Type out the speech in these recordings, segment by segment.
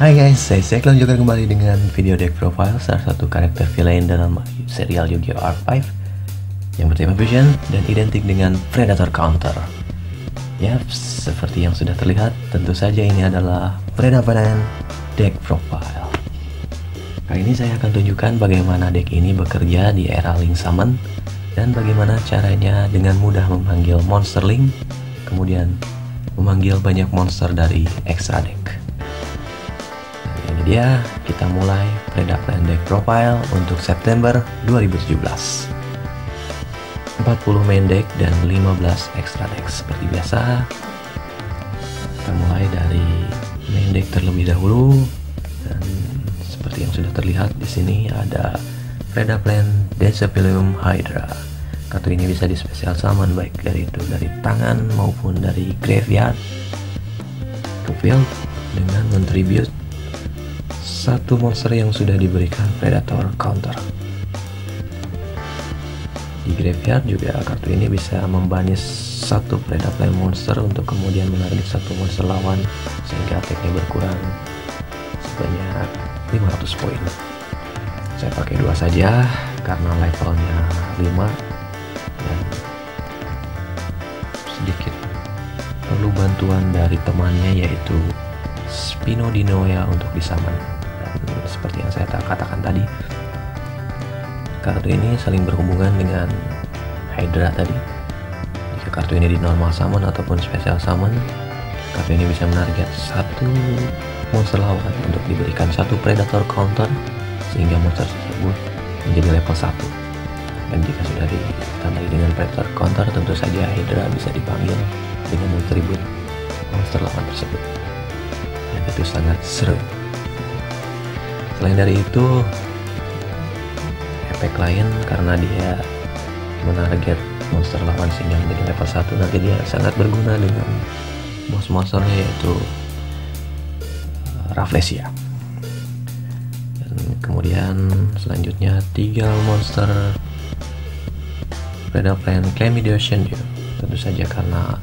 Hai guys, saya Zack lanjutkan kembali dengan video deck profile salah satu karakter villain dalam serial Yu-Gi-Oh! R5 yang bertema fusion dan identik dengan Predator Counter. Ya, seperti yang sudah terlihat, tentu saja ini adalah Predator deck profile. Kali ini saya akan tunjukkan bagaimana deck ini bekerja di era Link Summon dan bagaimana caranya dengan mudah memanggil monster Link, kemudian memanggil banyak monster dari extra deck. Ini dia, kita mulai Predator deck profile untuk September 2017. 40 main deck dan 15 extra deck seperti biasa. Kita mulai dari main deck terlebih dahulu, dan seperti yang sudah terlihat di sini ada Predator Deciphilium Hydra. Kartu ini bisa di special summon baik dari tangan maupun dari graveyard ke field dengan mentribute satu monster yang sudah diberikan Predator Counter. Di graveyard juga kartu ini bisa membanis satu Predator monster untuk kemudian menarget satu monster lawan sehingga attack-nya berkurang sebanyak 500 poin. Saya pakai 2 saja karena levelnya 5 dan sedikit perlu bantuan dari temannya yaitu Spino Dinoya untuk disaman. Dan seperti yang saya katakan tadi, kartu ini saling berhubungan dengan Hydra tadi. Jika kartu ini di normal summon ataupun special summon, kartu ini bisa menarget satu monster lawan untuk diberikan satu Predator Counter sehingga monster tersebut menjadi level 1. Dan jika sudah ditandai dengan Predator Counter, tentu saja Hydra bisa dipanggil dengan mentribute monster lawan tersebut. Dan itu sangat seru. Selain dari itu, efek lain karena dia menarget monster lawan sehingga menjadi level 1, nanti dia sangat berguna dengan boss monsternya yaitu Rafflesia. Dan kemudian selanjutnya 3 monster Predator Chlamydia Shenju. Tentu saja karena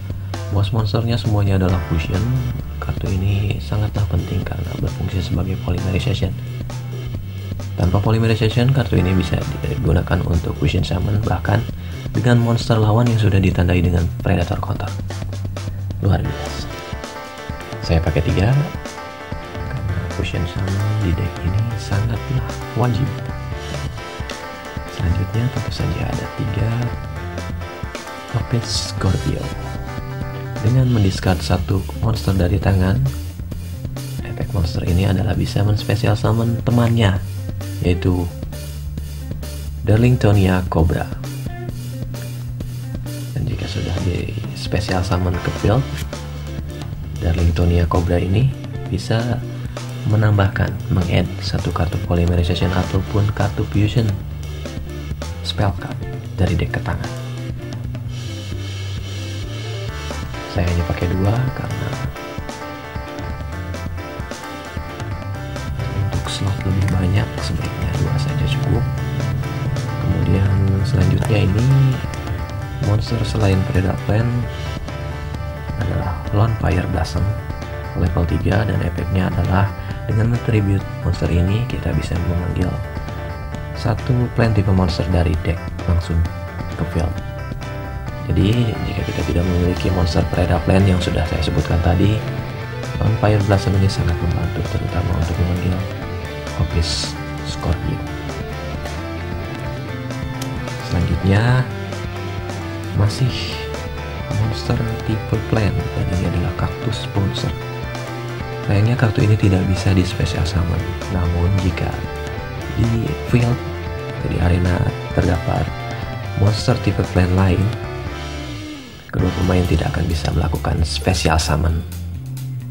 boss monsternya semuanya adalah fusion, kartu ini sangatlah penting karena berfungsi sebagai polymerization. Tanpa polymerization, kartu ini bisa digunakan untuk fusion summon bahkan dengan monster lawan yang sudah ditandai dengan Predator Counter. Luar biasa. Saya pakai 3 karena fusion summon di deck ini sangatlah wajib. Selanjutnya tentu saja ada 3 Puppet Scorpio. Dengan mendiscard satu monster dari tangan, efek monster ini adalah bisa men-special summon temannya yaitu Darlingtonia Cobra. Dan jika sudah di special summon ke field, Darlingtonia Cobra ini bisa menambahkan, meng-add satu kartu polymerization ataupun kartu fusion spell card dari deck ke tangan. Saya hanya pakai 2 karena untuk slot lebih banyak sebaiknya 2 saja cukup. Kemudian selanjutnya ini monster selain Predator adalah Lonefire Blossom level 3, dan efeknya adalah dengan mentribute monster ini kita bisa memanggil satu plan tipe monster dari deck langsung ke field. Jadi jika kita tidak memiliki monster Predator yang sudah saya sebutkan tadi, Lonefire Blossom ini sangat membantu terutama untuk memanggil Puppet Scorpio. Selanjutnya masih monster tipe plan, dan ini adalah Cactus Bouncer. Sayangnya kartu ini tidak bisa di special summon, namun jika di field atau di arena terdapat monster tipe plan lain, kedua pemain tidak akan bisa melakukan special summon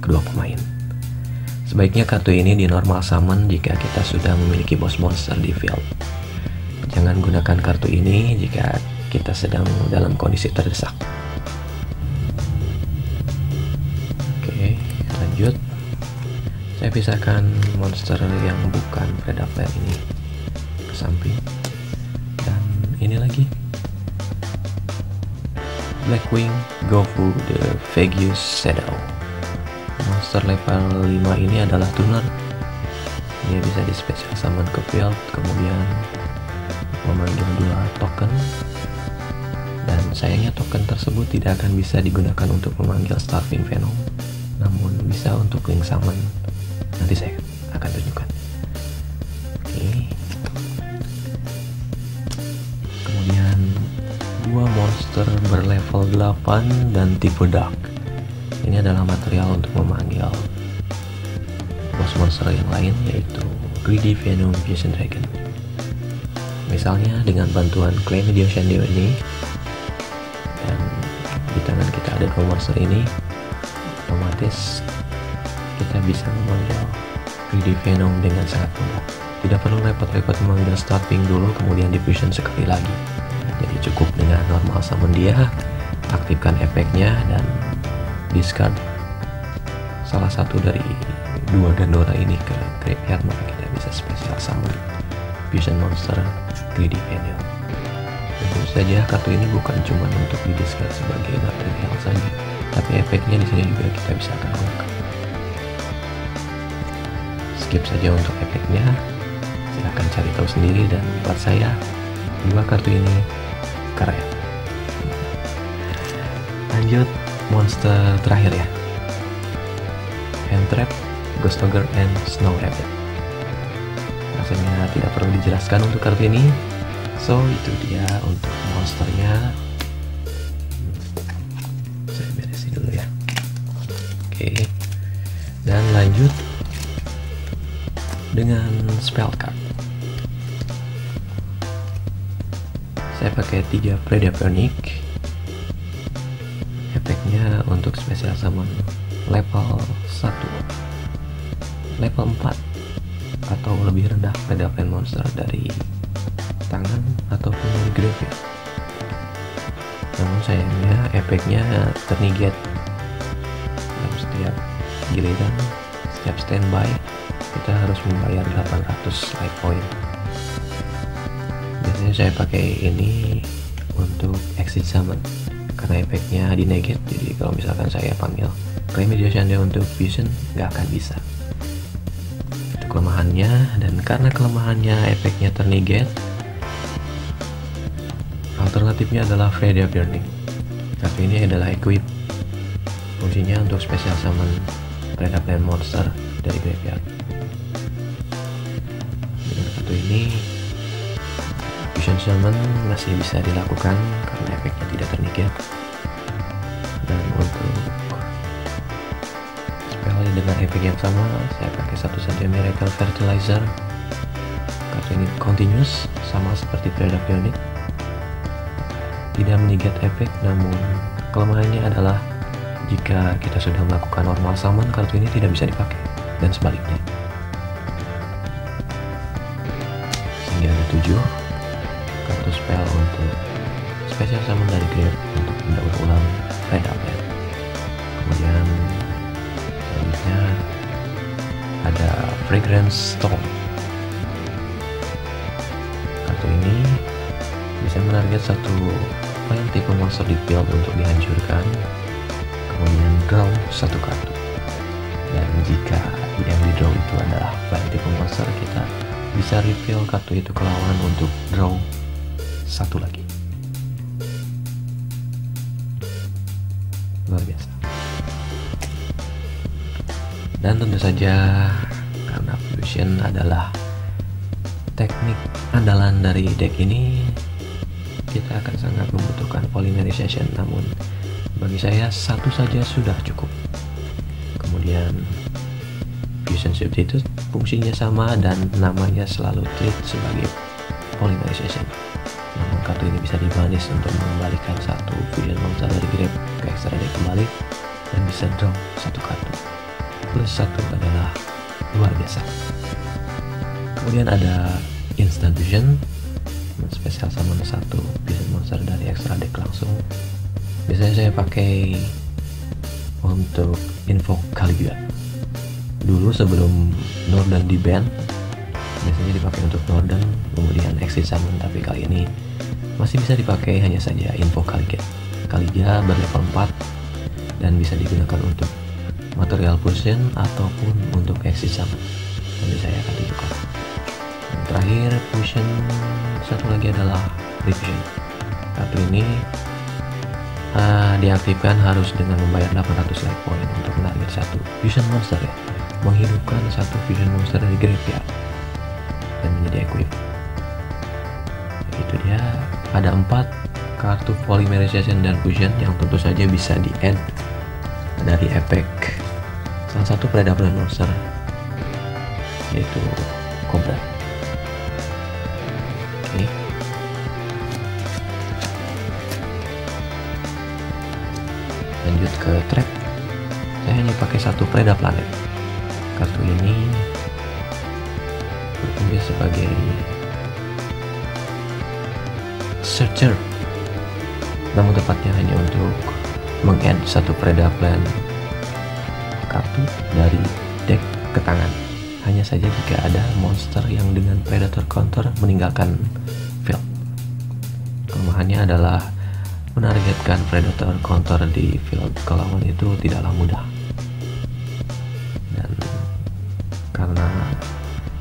kedua pemain. Sebaiknya kartu ini di normal summon jika kita sudah memiliki boss monster di field. Jangan gunakan kartu ini jika kita sedang dalam kondisi terdesak. Oke, lanjut. Saya pisahkan monster yang bukan Predator ini ke samping. Dan ini lagi Blackwing Gofu the Vegus Shadow. monster level 5 ini adalah tuner. Dia bisa di special summon ke field, kemudian memanggil 2 token, dan sayangnya token tersebut tidak akan bisa digunakan untuk memanggil Starving Venom, namun bisa untuk link summon. Nanti saya akan tunjukkan. Oke. Kemudian 2 monster berlevel 8 dan tipe dark. Ini adalah material untuk memanggil monster yang lain, yaitu Greedy Venom Fusion Dragon. Misalnya dengan bantuan Chlamydia Shandio ini, dan di tangan kita ada 2 monster ini, otomatis kita bisa memanggil Greedy Venom dengan sangat mudah. Tidak perlu repot-repot memanggil Starving dulu kemudian diffusion sekali lagi. Jadi cukup dengan normal summon dia, aktifkan efeknya, dan discard salah satu dari 2 Gandora ini ke graveyard, maka kita bisa special summon fusion monster Greedy Venom. Tentu saja kartu ini bukan cuma untuk di discard sebagai material saja, tapi efeknya di sini juga kita bisa akan gunakan. Skip saja untuk efeknya, silahkan cari tahu sendiri, dan buat saya 2 kartu ini keren. Lanjut monster terakhir ya, Hand Trap, Ghost Ogre, and Snow Rabbit. Rasanya tidak perlu dijelaskan untuk kartu ini, so itu dia untuk monsternya. Saya beresin dulu ya. Oke, dan lanjut dengan spell card. Saya pakai 3 Predaponic. Efeknya untuk special summon level 1, level 4 atau lebih rendah Predaplan monster dari tangan ataupun dari graveyard. Namun sayangnya efeknya ternegate dalam setiap giliran, setiap standby kita harus membayar 800 life point. Biasanya saya pakai ini untuk exit summon karena efeknya di negate, jadi kalau misalkan saya panggil Chlamydia Shandio untuk fusion nggak akan bisa. Itu kelemahannya, dan karena kelemahannya efeknya ternegate, alternatifnya adalah Freya Burning. Kartu ini adalah equip, fungsinya untuk special summon Predaplan monster dari graveyard. Dengan kartu ini fusion summon masih bisa dilakukan karena efeknya tidak ternegate. Dan untuk spell dengan efek yang sama, saya pakai satu saja Miracle Fertilizer. Kartu ini continuous, sama seperti Predaponic, tidak menegate efek, namun kelemahannya adalah jika kita sudah melakukan normal summon, kartu ini tidak bisa dipakai, dan sebaliknya. Sehingga ada 7 kartu spell untuk special summon dari grave untuk mendaur ulang Predaplan. Kemudian selanjutnya ada Fragrance Storm. Kartu ini bisa menarget satu file tipe monster di field untuk dihancurkan, kemudian draw 1 kartu. Dan jika yang di draw itu adalah file tipe monster, kita bisa reveal kartu itu ke lawan untuk draw 1 lagi. Luar biasa. Dan tentu saja karena fusion adalah teknik andalan dari deck ini, kita akan sangat membutuhkan polymerization, namun bagi saya 1 saja sudah cukup. Kemudian fusion substitute fungsinya sama dan namanya selalu treat sebagai polymerization. Namun kartu ini bisa dibanis untuk mengembalikan 1 fusion monster dari grave ke extra deck kembali, dan bisa draw 1 kartu. Plus 1 adalah luar biasa. Kemudian ada instant fusion, spesial summon 1 fusion monster dari extra deck langsung. Biasanya saya pakai untuk invoke Caligula. Dulu sebelum Northern di ban, biasanya dipakai untuk Northern, kemudian exit summon, tapi kali ini masih bisa dipakai hanya saja info Caligula berlevel 4 dan bisa digunakan untuk material fusion ataupun untuk exit summon. Nanti saya akan tunjukkan. Dan terakhir fusion, satu lagi adalah revision. Kartu ini diaktifkan harus dengan membayar 800 life point untuk menarget satu fusion monster ya, menghidupkan satu fusion monster dari graveyard dan menjadi equip. Itu dia, ada 4 kartu polymerization dan fusion yang tentu saja bisa di add dari efek salah satu predator monster, yaitu Cobra. Oke. Lanjut ke trap. Saya hanya pakai satu Preda Planet. Kartu ini berfungsi sebagai searcher, namun tepatnya hanya untuk meng-add satu Preda Planet kartu dari deck ke tangan. Hanya saja jika ada monster yang dengan Predator counter meninggalkan field. Kelemahannya adalah menargetkan Predator counter di field ke lawan itu tidaklah mudah, dan karena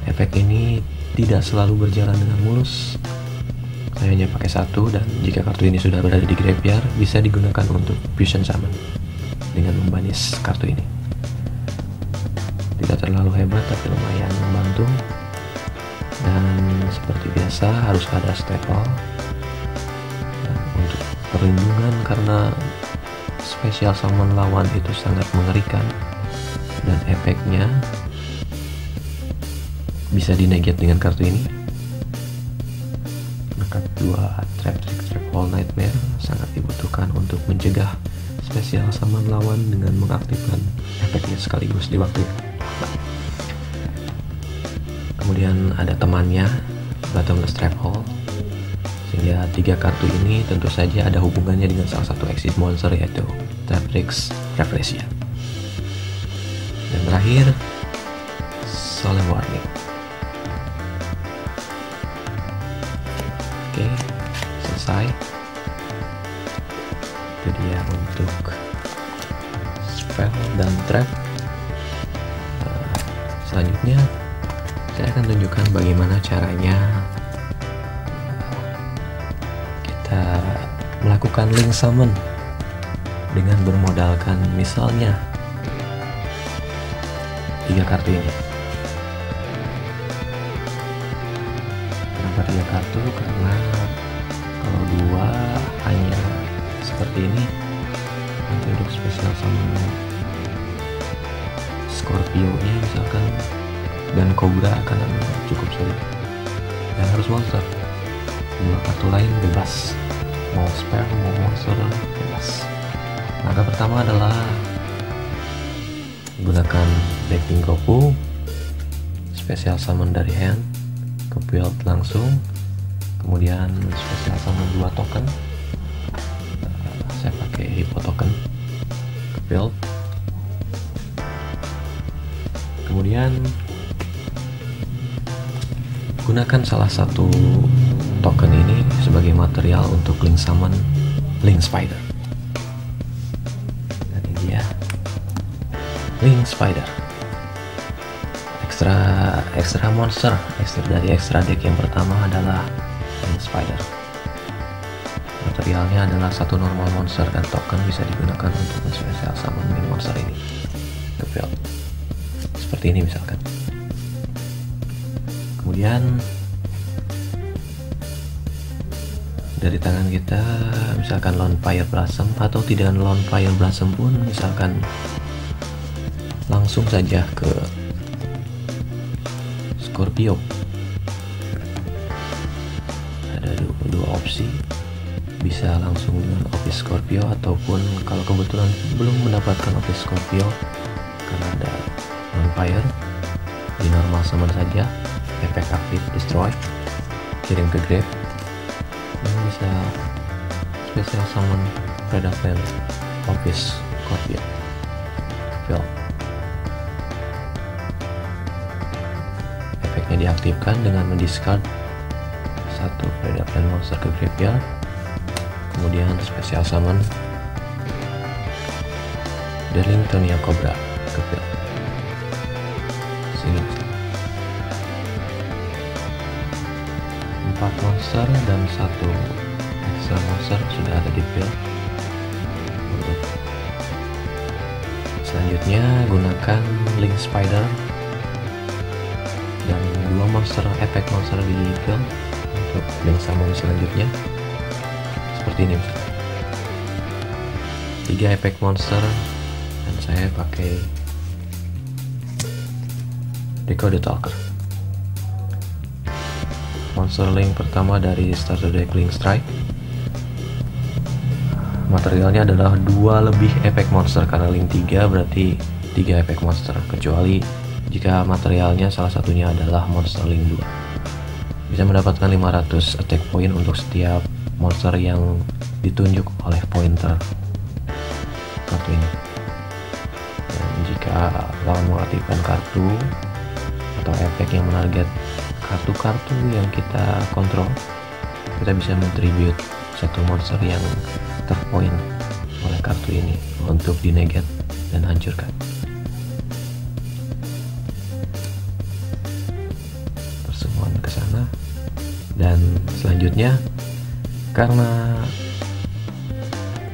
efek ini tidak selalu berjalan dengan mulus, saya hanya pakai satu, dan jika kartu ini sudah berada di graveyard bisa digunakan untuk fusion summon dengan membanis kartu ini. Tidak terlalu hebat tapi lumayan membantu, dan seperti biasa harus ada staple untuk perlindungan karena special summon lawan itu sangat mengerikan dan efeknya bisa dinegate dengan kartu ini. Maka 2 trap hole nightmare sangat dibutuhkan untuk mencegah special summon lawan dengan mengaktifkan efeknya sekaligus di waktu itu. Kemudian ada temannya, bottomless trap hole, sehingga 3 kartu ini tentu saja ada hubungannya dengan salah satu exit monster, yaitu Traptrix Reflection. Dan terakhir Solemn Warning. Oke, selesai. Itu dia untuk spell dan trap. Selanjutnya saya akan tunjukkan bagaimana caranya kita melakukan link summon dengan bermodalkan misalnya 3 kartu ini. Kenapa 3 kartu? Karena kalau 2 hanya seperti ini, nanti untuk special summon Scorpio nya misalkan dan Cobra akan cukup sulit, dan harus monster. 2 kartu lain bebas, mau spell mau monster bebas. Langkah pertama adalah gunakan Backing Goku, special summon dari hand ke build langsung, kemudian special summon 2 token. Saya pakai Hippo token ke build, kemudian gunakan salah satu token ini sebagai material untuk link summon Link Spider. Dan ini dia Link Spider, extra monster, dari extra deck yang pertama adalah Link Spider. Materialnya adalah satu normal monster dan token bisa digunakan untuk special summon link monster ini ke build. Seperti ini misalkan. Kemudian dari tangan kita misalkan Lone Fire Blossom, atau tidak Lone Fire Blossom pun misalkan langsung saja ke Scorpio. Ada 2 opsi, bisa langsung dengan Office Scorpio, ataupun kalau kebetulan belum mendapatkan Office Scorpio karena ada Lone Fire, di normal summon saja, efek aktif destroy, kirim ke grave, dan bisa special summon Predator Office Scorpio fill. Efeknya diaktifkan dengan mendiscard satu Predator monster ke graveyard, kemudian special summon Darling Tonia Cobra ke field. Sini 4 monster dan 1 extra monster sudah ada di field. Selanjutnya gunakan link spider dan 2 monster efek monster di field untuk link summon selanjutnya. Seperti ini misalnya 3 efek monster, dan saya pakai Deco the Talker. Monster link pertama dari starter deck Link Strike. Materialnya adalah 2 lebih efek monster, karena link 3 berarti 3 efek monster, kecuali jika materialnya salah satunya adalah monster link 2. Bisa mendapatkan 500 attack point untuk setiap monster yang ditunjuk oleh pointer kartu ini. Dan jika lawan mengaktifkan kartu atau efek yang menarget kartu-kartu yang kita kontrol, kita bisa mentribute satu monster yang terpoint oleh kartu ini untuk dinegat dan hancurkan. Persembuhan ke sana. Dan selanjutnya, karena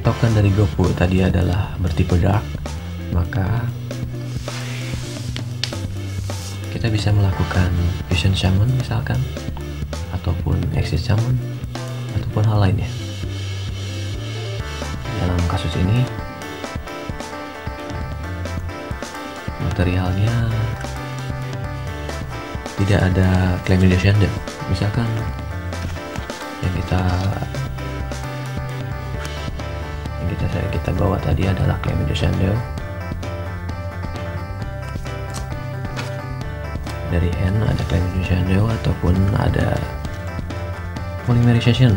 token dari Goku tadi adalah bertipe dark, maka kita bisa melakukan Fusion Shaman misalkan, ataupun Exit Shaman, ataupun hal lainnya. Dalam kasus ini materialnya tidak ada Calamity Shadow. Misalkan yang kita bawa tadi adalah Calamity Shadow. Dari hand ada Calamity Shadow, ataupun ada Polymerization,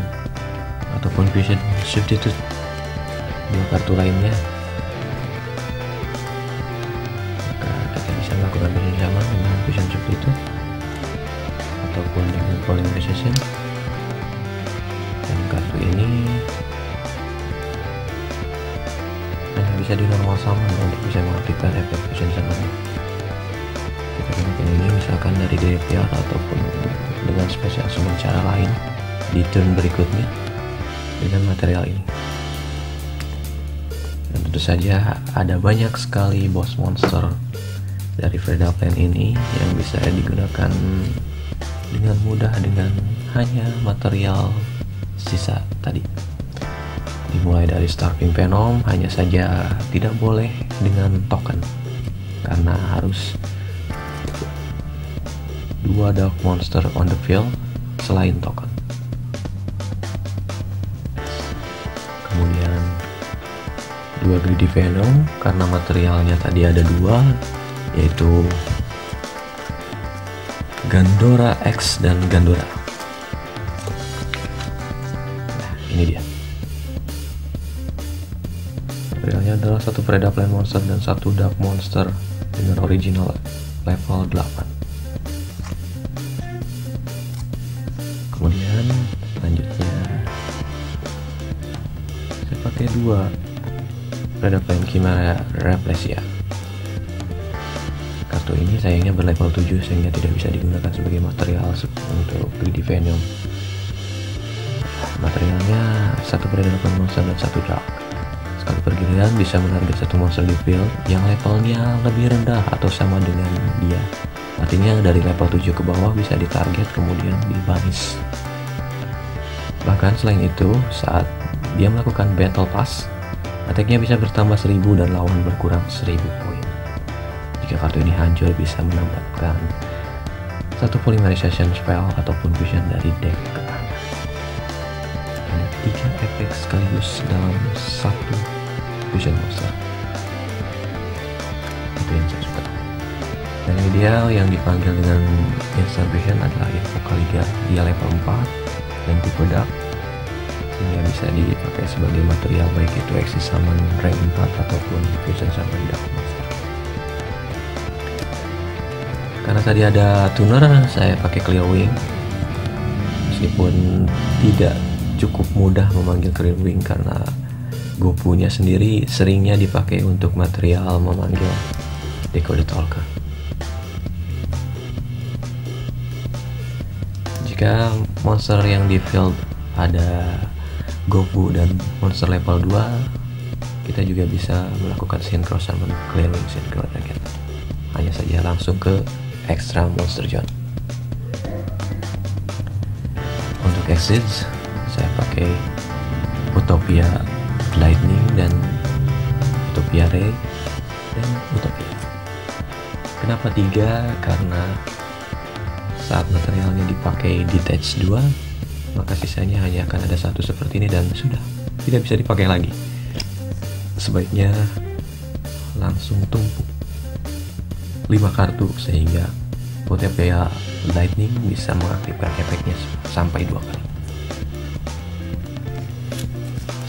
ataupun Fusion Substitute, 2 kartu lainnya. Maka kita bisa melakukan Fusion Shaman dengan Fusion Substitute ataupun dengan Polymerization. Dan kartu ini hanya bisa di normal summon untuk bisa mengaktifkan efek Fusion Shaman. Kita gunakan ini misalkan dari DPR ataupun dengan special summon cara lain di turn berikutnya dengan material ini. Dan tentu saja ada banyak sekali boss monster dari Veda Plan ini yang bisa digunakan dengan mudah dengan hanya material sisa tadi. Dimulai dari Starving Venom, hanya saja tidak boleh dengan token, karena harus 2 dark monster on the field selain token. Kemudian 2 Greedy Venom, karena materialnya tadi ada 2, yaitu Gandora X dan Gandora. Nah, ini dia. Materialnya adalah 1 Predaplan monster dan 1 dark monster dengan original level 8. Kemudian selanjutnya saya pakai 2 Predaplan Chimera Replesia. Kartu ini sayangnya berlevel 7 sehingga tidak bisa digunakan sebagai material untuk Greedy Venom. Materialnya 1 Predaplan monster dan 1 dark. Sekali pergiliran bisa menarget 1 monster di field yang levelnya lebih rendah atau sama dengan dia. Artinya dari level 7 ke bawah bisa ditarget kemudian dibanish. Bahkan selain itu, saat dia melakukan Battle Pass, attack-nya bisa bertambah 1000 dan lawan berkurang 1000 poin. Jika kartu ini hancur, bisa menambahkan 1 Polymerization spell ataupun fusion dari deck ke tangan. Ada 3 efek sekaligus dalam 1 fusion monster. Itu yang saya suka. Dan ideal yang dipanggil dengan Instant Fusion adalah Invokaliga. Dia level 4 dan tipe dark, sehingga bisa dipakai sebagai material baik itu Exit Summon rank 4 ataupun Fusion Summon dark monster. Karena tadi ada tuner, saya pakai Clear Wing. Meskipun tidak cukup mudah memanggil Clear Wing karena Gopunya sendiri seringnya dipakai untuk material memanggil Echo the Talker. Jika monster yang di field ada Goku dan monster level 2, kita juga bisa melakukan Synchro Summon Clearing Synchro Dragon. Hanya saja langsung ke Extra Monster Zone. Untuk exits, saya pakai Utopia Lightning dan Utopia Ray dan Utopia. Kenapa 3? Karena saat materialnya dipakai Detach 2, maka sisanya hanya akan ada satu seperti ini dan sudah tidak bisa dipakai lagi. Sebaiknya langsung tumpuk 5 kartu sehingga Utopia Lightning bisa mengaktifkan efeknya sampai 2 kali.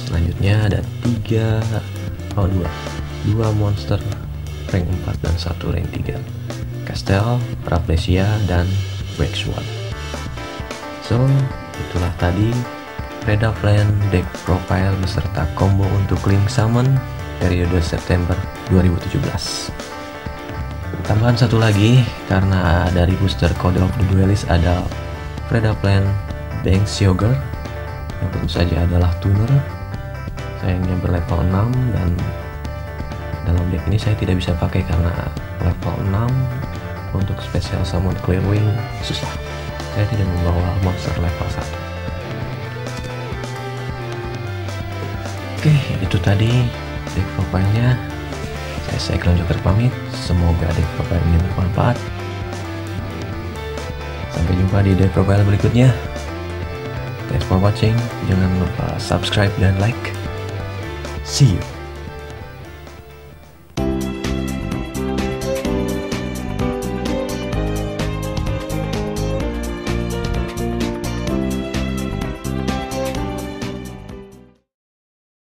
Selanjutnya ada 2 monster rank 4 dan 1 rank 3, Castel, Rafflesia, dan Waxword. So, itulah tadi Predaplan deck profile beserta combo untuk Link Summon periode September 2017. Tambahan satu lagi, karena dari booster Code of the Duelist ada Predaplan Banks Yogurt yang tentu saja adalah tuner. Sayangnya berlevel 6 dan dalam deck ini saya tidak bisa pakai karena level 6 untuk special summon Clearwing susah. Saya tidak membawa monster level 1. Oke, itu tadi deck profile-nya. Saya Cyclone Joker pamit. Semoga deck profile ini bermanfaat. Sampai jumpa di deck profile berikutnya. Thanks for watching. Jangan lupa subscribe dan like. See you.